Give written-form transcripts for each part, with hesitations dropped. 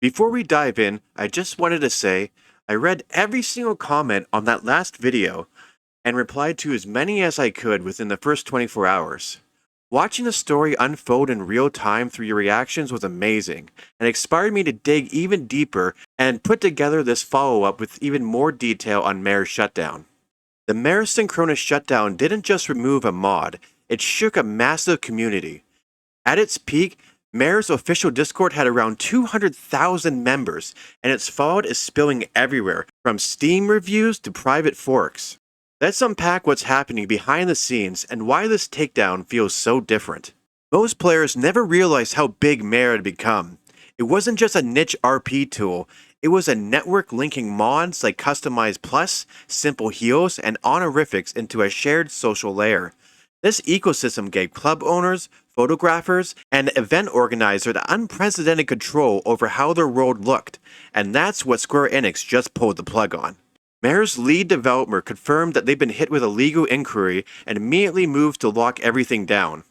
Before we dive in, I just wanted to say I read every single comment on that last video and replied to as many as I could within the first 24 hours. Watching the story unfold in real time through your reactions was amazing and inspired me to dig even deeper and put together this follow-up with even more detail on Mare's Shutdown. The Mare Synchronos shutdown didn't just remove a mod, it shook a massive community. At its peak, Mare's official Discord had around 200,000 members, and its fallout is spilling everywhere, from Steam reviews to private forks. Let's unpack what's happening behind the scenes and why this takedown feels so different. Most players never realized how big Mare had become. It wasn't just a niche RP tool, it was a network linking mods like Customized Plus, Simple Heals, and honorifics into a shared social layer. This ecosystem gave club owners, photographers, and event organizers unprecedented control over how their world looked, and that's what Square Enix just pulled the plug on. Mare's lead developer confirmed that they've been hit with a legal inquiry and immediately moved to lock everything down.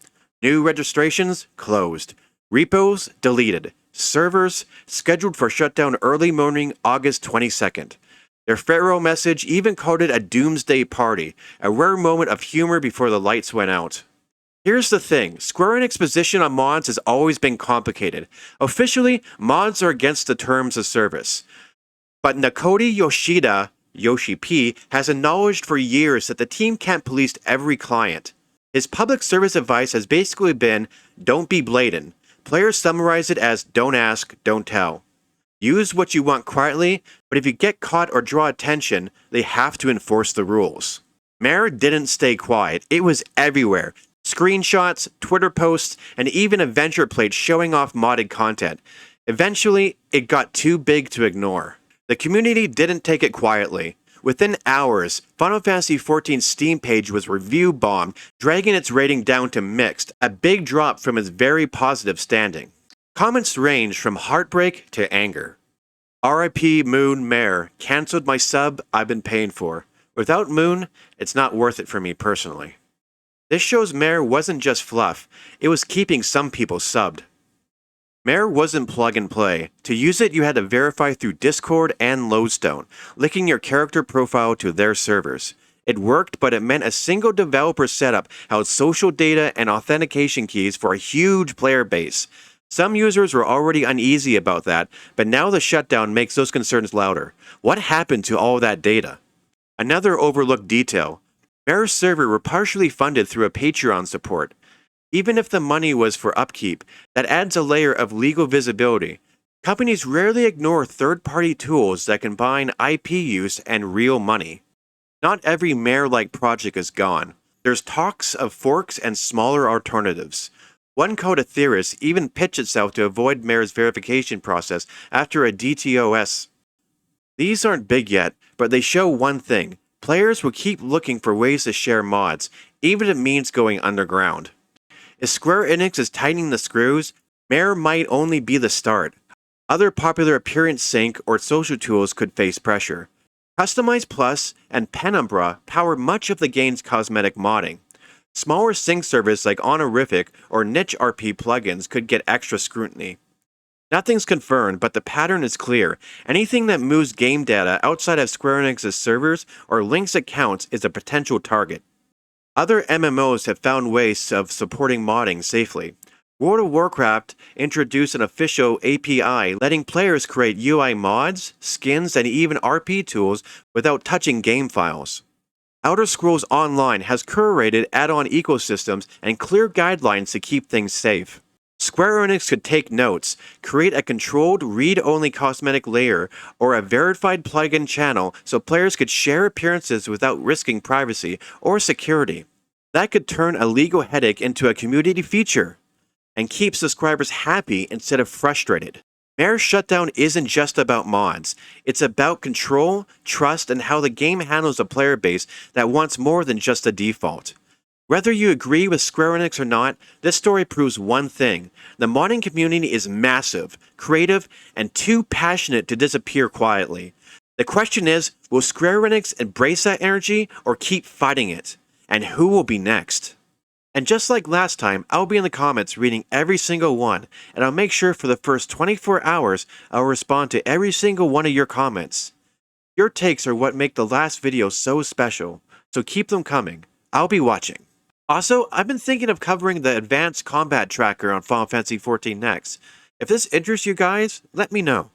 New registrations closed. Repos deleted. Servers scheduled for shutdown early morning August 22nd. Their farewell message even called it a doomsday party, a rare moment of humor before the lights went out. Here's the thing, Square Enix's position on mods has always been complicated. Officially, mods are against the terms of service. But Nakoti Yoshida, Yoshi P, has acknowledged for years that the team can't police every client. His public service advice has basically been, don't be blatant. Players summarize it as, don't ask, don't tell. Use what you want quietly, but if you get caught or draw attention, they have to enforce the rules. Mare didn't stay quiet, it was everywhere. Screenshots, Twitter posts, and even adventure plates showing off modded content. Eventually, it got too big to ignore. The community didn't take it quietly. Within hours, Final Fantasy XIV's Steam page was review bombed, dragging its rating down to mixed, a big drop from its very positive standing. Comments ranged from heartbreak to anger. RIP Moon Mare, cancelled my sub I've been paying for. Without Moon, it's not worth it for me personally. This shows Mare wasn't just fluff, it was keeping some people subbed. Mare wasn't plug and play. To use it, you had to verify through Discord and Lodestone, linking your character profile to their servers. It worked, but it meant a single developer setup held social data and authentication keys for a huge player base. Some users were already uneasy about that, but now the shutdown makes those concerns louder. What happened to all that data? Another overlooked detail. Mare's server were partially funded through a Patreon support. Even if the money was for upkeep, that adds a layer of legal visibility. Companies rarely ignore third-party tools that combine IP use and real money. Not every Mare-like project is gone. There's talks of forks and smaller alternatives. One called Etheirys even pitched itself to avoid Mare's verification process after a DTOS. These aren't big yet, but they show one thing. Players will keep looking for ways to share mods, even if it means going underground. If Square Enix is tightening the screws, Mare might only be the start. Other popular appearance sync or social tools could face pressure. Customized Plus and Penumbra power much of the game's cosmetic modding. Smaller sync servers like honorific or niche RP plugins could get extra scrutiny. Nothing's confirmed, but the pattern is clear. Anything that moves game data outside of Square Enix's servers or links accounts is a potential target. Other MMOs have found ways of supporting modding safely. World of Warcraft introduced an official API letting players create UI mods, skins, and even RP tools without touching game files. Elder Scrolls Online has curated add-on ecosystems and clear guidelines to keep things safe. Square Enix could take notes, create a controlled read-only cosmetic layer or a verified plugin channel so players could share appearances without risking privacy or security. That could turn a legal headache into a community feature and keep subscribers happy instead of frustrated. Mare's Shutdown isn't just about mods. It's about control, trust, and how the game handles a player base that wants more than just a default. Whether you agree with Square Enix or not, this story proves one thing. The modding community is massive, creative, and too passionate to disappear quietly. The question is, will Square Enix embrace that energy or keep fighting it? And who will be next? And just like last time, I'll be in the comments reading every single one, and I'll make sure for the first 24 hours I'll respond to every single one of your comments. Your takes are what make the last video so special, so keep them coming. I'll be watching. Also, I've been thinking of covering the Advanced Combat Tracker on Final Fantasy XIV next. If this interests you guys, let me know.